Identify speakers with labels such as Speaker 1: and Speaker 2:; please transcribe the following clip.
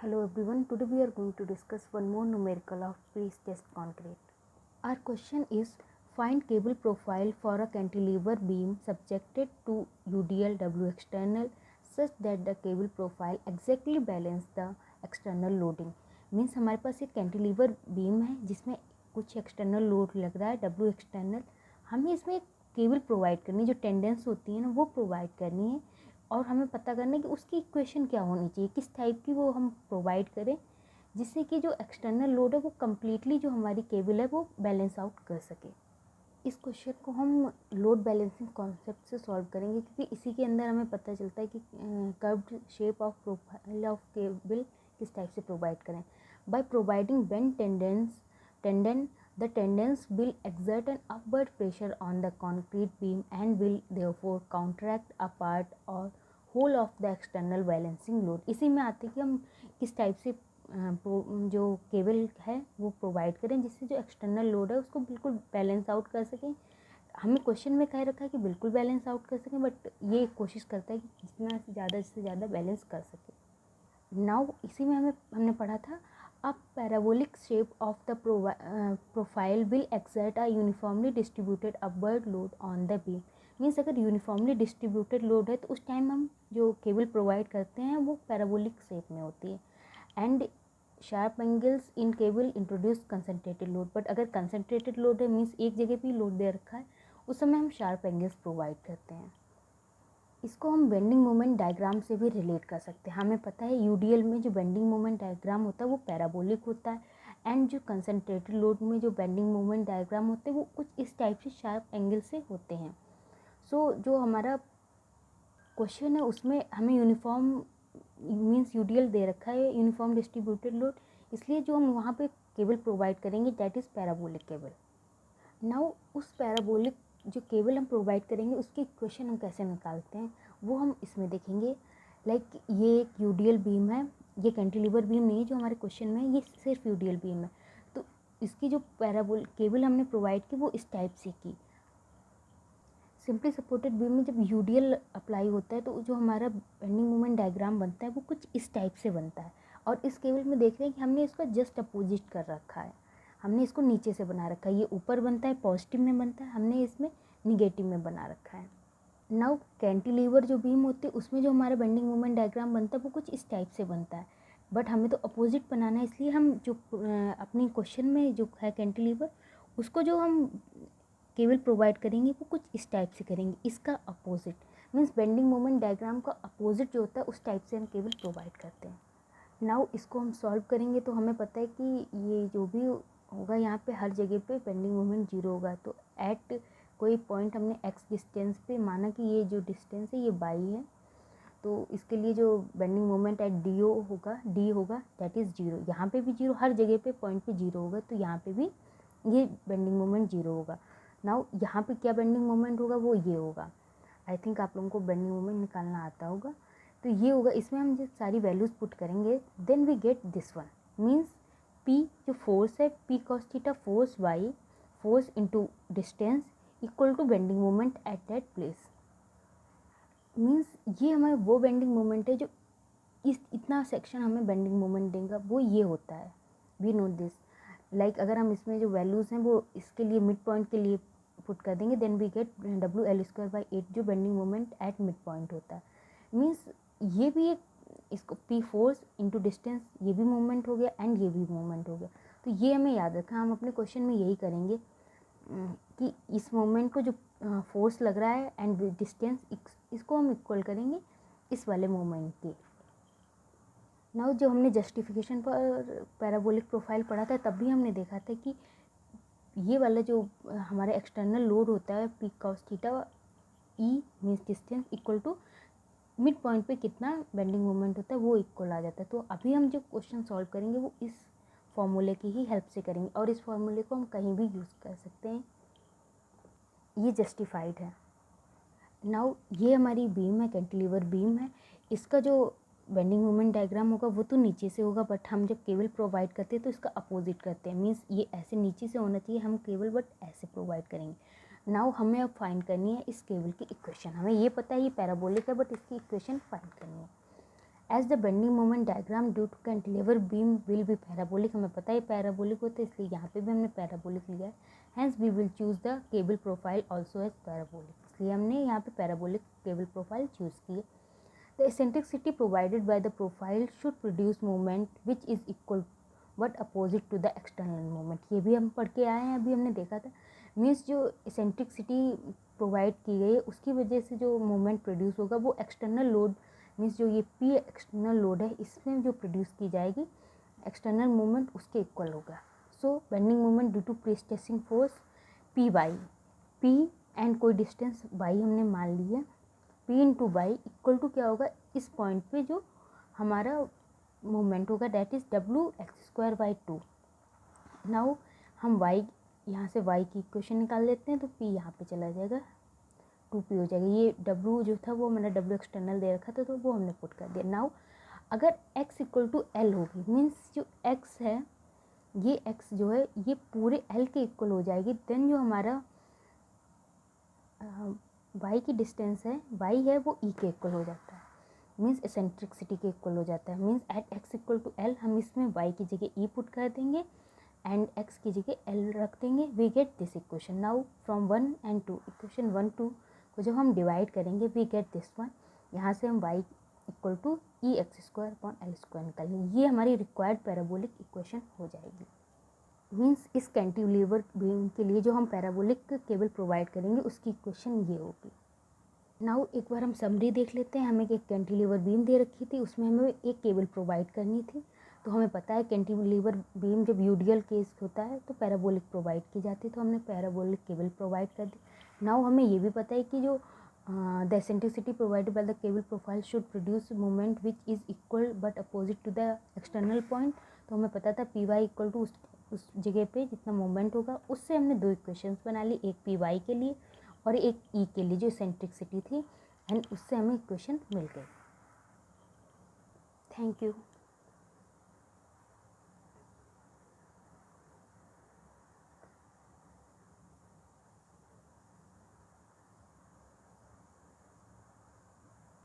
Speaker 1: Hello everyone, today we are going to discuss one more numerical of pre-stressed concrete. Our question is find cable profile for a cantilever beam subjected to UDL W external such that the cable profile exactly balance the external loading. Means हमारे पास एक cantilever beam है जिसमें कुछ external load लग रहा है W external, हमें इसमें केबल प्रोवाइड करनी, जो टेंडेंस होती है ना वो प्रोवाइड करनी है और हमें पता करना है कि उसकी इक्वेशन क्या होनी चाहिए, किस टाइप की वो हम प्रोवाइड करें जिससे कि जो एक्सटर्नल लोड है वो कम्प्लीटली जो हमारी केबल है वो बैलेंस आउट कर सके। इस क्वेश्चन को हम लोड बैलेंसिंग कॉन्सेप्ट से सॉल्व करेंगे क्योंकि इसी के अंदर हमें पता चलता है कि curved shape of profile of cable किस टाइप से प्रोवाइड करें। By providing bend tendon the tendons will exert an upward pressure on the concrete beam and will therefore counteract a part or whole of the external balancing load। इसी में आते हैं कि हम किस टाइप से जो केबल है वो प्रोवाइड करें जिससे जो एक्सटर्नल लोड है उसको बिल्कुल बैलेंस आउट कर सकें। हमें क्वेश्चन में कह रखा है कि बिल्कुल बैलेंस आउट कर सकें, बट ये कोशिश करता है कि जितना से ज़्यादा बैलेंस कर सके। नाउ इसी में हमने पढ़ा था a parabolic shape of the profile will exert a uniformly distributed upward load on the beam। Means अगर यूनिफॉर्मली डिस्ट्रीब्यूटेड लोड है तो उस टाइम हम जो केबल प्रोवाइड करते हैं वो पैराबोलिक शेप में होती है। And sharp angles in cable introduce concentrated load, but अगर कंसनट्रेटेड लोड है मीन्स एक जगह पे लोड दे रखा है उस समय हम शार्प एंगल्स प्रोवाइड करते हैं। इसको हम बेंडिंग मोमेंट डायग्राम से भी रिलेट कर सकते हैं। हमें पता है यूडीएल में जो बेंडिंग मोमेंट डायग्राम होता है वो पैराबोलिक होता है एंड जो कंसनट्रेटेड लोड में जो बेंडिंग मोमेंट डायग्राम होते हैं वो कुछ इस टाइप से शार्प एंगल से होते हैं। सो जो हमारा क्वेश्चन है उसमें हमें यूनिफॉर्म मीन्स यूडीएल दे रखा है, यूनिफॉर्म डिस्ट्रीब्यूटेड लोड, इसलिए जो हम वहाँ पे केबल प्रोवाइड करेंगे that is parabolic cable. Now उस पैराबोलिक जो केबल हम प्रोवाइड करेंगे उसकी इक्वेशन हम कैसे निकालते हैं वो हम इसमें देखेंगे। लाइक ये एक यूडीएल बीम है, ये कैंटिलीवर बीम नहीं है जो हमारे क्वेश्चन में है, ये सिर्फ यूडीएल बीम है। तो इसकी जो पैराबोल केबल हमने प्रोवाइड की वो इस टाइप से की। सिंपली सपोर्टेड बीम में जब यूडीएल अप्लाई होता है तो जो हमारा बेंडिंग मोमेंट डायग्राम बनता है वो कुछ इस टाइप से बनता है। और इस केबल में देख रहे हैं कि हमने इसका जस्ट अपोजिट कर रखा है, हमने इसको नीचे से बना रखा है। ये ऊपर बनता है पॉजिटिव में बनता है, हमने इसमें निगेटिव में बना रखा है। नाउ कैंटिलीवर जो बीम होती है उसमें जो हमारा बेंडिंग मोमेंट डायग्राम बनता है वो कुछ इस टाइप से बनता है, बट हमें तो अपोजिट बनाना है, इसलिए हम जो अपनी क्वेश्चन में जो है कैंटिलीवर उसको जो हम केबल प्रोवाइड करेंगे वो कुछ इस टाइप से करेंगे, इसका opposite means bending moment diagram का अपोजिट जो होता है उस टाइप से हम केबल प्रोवाइड करते हैं। नाउ इसको हम सॉल्व करेंगे तो हमें पता है कि ये जो भी होगा यहाँ पे हर जगह पे बेंडिंग मोमेंट जीरो होगा। तो एट कोई पॉइंट हमने एक्स डिस्टेंस पे माना कि ये जो डिस्टेंस है ये बाई है, तो इसके लिए जो बेंडिंग मोमेंट एट डी होगा दैट इज़ जीरो। यहाँ पे भी जीरो, हर जगह पे पॉइंट पे जीरो होगा, तो यहाँ पे भी ये बेंडिंग मोमेंट जीरो होगा। नाउ यहाँ पे क्या बेंडिंग मोमेंट होगा वो ये होगा। आई थिंक आप लोगों को बेंडिंग मोमेंट निकालना आता होगा। तो ये होगा, इसमें हम जब सारी वैल्यूज़ पुट करेंगे then we get this one. Means P जो फोर्स है P cos theta force Y force into distance equal to bending moment at that place. Means ये हमारा वो बेंडिंग मोमेंट है जो इतना सेक्शन हमें बेंडिंग मोमेंट देगा, वो ये होता है। We know this. लाइक अगर हम इसमें जो वैल्यूज़ हैं वो इसके लिए मिड पॉइंट के लिए पुट कर देंगे then we get W L square by 8 जो bending moment at mid point होता है। मीन्स ये भी एक इसको पी फोर्स इंटू डिस्टेंस ये भी मूवमेंट हो गया एंड ये भी मूवमेंट हो गया। तो ये हमें याद रखना, हम अपने क्वेश्चन में यही करेंगे कि इस मोमेंट को जो फोर्स लग रहा है एंड डिस्टेंस इसको हम इक्वल करेंगे इस वाले मोमेंट के। नाउ जो हमने जस्टिफिकेशन पर पैराबोलिक प्रोफाइल पढ़ा था तब भी हमने देखा था कि ये वाला जो हमारा एक्सटर्नल लोड होता है P cos theta E means distance equal to mid point पे कितना बेंडिंग मोमेंट होता है वो इक्वल आ जाता है। तो अभी हम जो क्वेश्चन सॉल्व करेंगे वो इस फॉर्मूले की ही हेल्प से करेंगे और इस फॉर्मूले को हम कहीं भी यूज़ कर सकते हैं, ये जस्टिफाइड है। नाउ ये हमारी बीम है, कैंटिलीवर बीम है, इसका जो बेंडिंग मोमेंट डायग्राम होगा वो तो नीचे से होगा, बट हम जब केबल प्रोवाइड करते हैं तो इसका अपोजिट करते हैं। मीन्स ये ऐसे नीचे से होना चाहिए, हम केबल बट ऐसे प्रोवाइड करेंगे। नाउ हमें अब फाइंड करनी है इस केबल की इक्वेशन। हमें ये पता है ये पैराबोलिक है बट इसकी इक्वेशन फाइंड करनी है। As the bending moment diagram due to cantilever beam will be parabolic, हमें पता है पैराबोलिक होता है इसलिए यहाँ पे भी हमने पैराबोलिक लिया है। Hence we will choose the cable profile also as parabolic, इसलिए हमने यहाँ पे पैराबोलिक केबल प्रोफाइल चूज़ की है। The eccentricity provided by the profile should produce moment which is equal but opposite to the external moment, ये भी हम पढ़ के आए हैं, अभी हमने देखा था। मीन्स जो eccentricity प्रोवाइड की गई है उसकी वजह से जो मोमेंट प्रोड्यूस होगा वो एक्सटर्नल लोड, मीन्स जो ये P एक्सटर्नल लोड है इसमें जो प्रोड्यूस की जाएगी एक्सटर्नल मोमेंट उसके इक्वल होगा। So bending moment due to prestressing force P by P and कोई डिस्टेंस बाई हमने मान ली है, P into by equal to क्या होगा, इस पॉइंट पे जो हमारा मोमेंट होगा that is W(x²) by 2। Now हम y यहाँ से y की इक्वेशन निकाल लेते हैं, तो P यहाँ पे चला जाएगा 2P हो जाएगा। ये W जो था वो मैंने W एक्सटर्नल दे रखा था तो वो हमने पुट कर दिया। नाउ अगर x इक्वल टू L होगी, मीन्स जो x है ये x जो है ये पूरे L के इक्वल हो जाएगी, देन जो हमारा y की डिस्टेंस है y है वो e के इक्वल हो जाता है, मीन्स एसेंट्रिकसिटी के इक्वल हो जाता है। Means at x equal to L हम इसमें y की जगह e पुट कर देंगे एंड x की जगह L रख देंगे, we get this equation. Now from 1 and 2 equation 1 2 को जब हम डिवाइड करेंगे वी गेट दिस वन, यहाँ से हम y इक्वल टू E(x²/L²) निकालेंगे, ये हमारी रिक्वायर्ड पैराबोलिक इक्वेशन हो जाएगी। मीन्स इस कैंटिलीवर बीम के लिए जो हम पैराबोलिक केबल प्रोवाइड करेंगे उसकी इक्वेशन ये होगी। नाउ एक बार हम समरी देख लेते हैं। हमें एक कैंटिलीवर बीम दे रखी थी, उसमें हमें एक केबल प्रोवाइड करनी थी, तो हमें पता है कैंटिलीवर बीम जब यूडियल केस होता है तो पैराबोलिक प्रोवाइड की जाती है, तो हमने पैराबोलिक केबल प्रोवाइड कर दी। नाउ हमें ये भी पता है कि जो the eccentricity provided by the cable profile should produce moment which is equal but opposite to the external point, तो हमें पता था Py इक्वल टू उस जगह पे जितना मोमेंट होगा, उससे हमने दो इक्वेशंस बना ली, एक Py के लिए और एक E के लिए जो एसेंट्रिसिटी थी, एंड उससे हमें इक्वेशन मिल गई। Thank you.